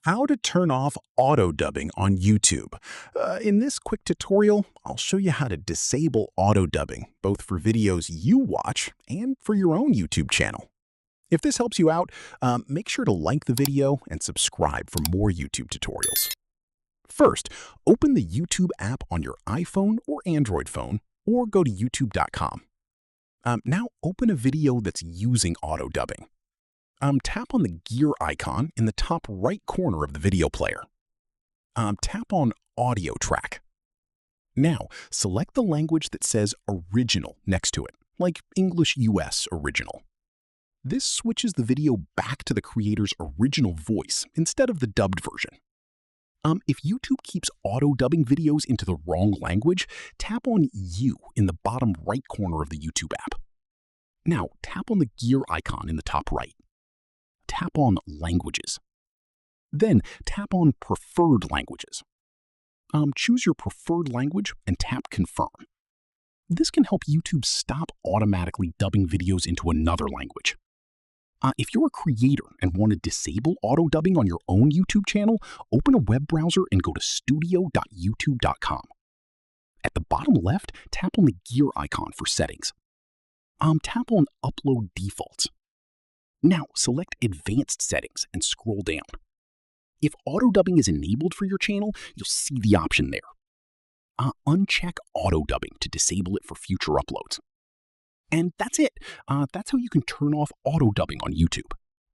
How to turn off auto dubbing on YouTube. In this quick tutorial, I'll show you how to disable auto dubbing, both for videos you watch and for your own YouTube channel. If this helps you out, make sure to like the video and subscribe for more YouTube tutorials. First, open the YouTube app on your iPhone or Android phone, or go to youtube.com. Now open a video that's using auto dubbing. Tap on the gear icon in the top right corner of the video player. Tap on Audio Track. Now, select the language that says Original next to it, like English US Original. This switches the video back to the creator's original voice instead of the dubbed version. If YouTube keeps auto-dubbing videos into the wrong language, tap on U in the bottom right corner of the YouTube app. Now, tap on the gear icon in the top right. Tap on Languages. Then tap on Preferred Languages. Choose your preferred language and tap Confirm. This can help YouTube stop automatically dubbing videos into another language. If you're a creator and want to disable auto dubbing on your own YouTube channel, open a web browser and go to studio.youtube.com. At the bottom left, tap on the gear icon for settings. Tap on Upload Defaults. Now, select Advanced Settings and scroll down. If auto dubbing is enabled for your channel, you'll see the option there. Uncheck auto dubbing to disable it for future uploads. And that's it. That's how you can turn off auto dubbing on YouTube.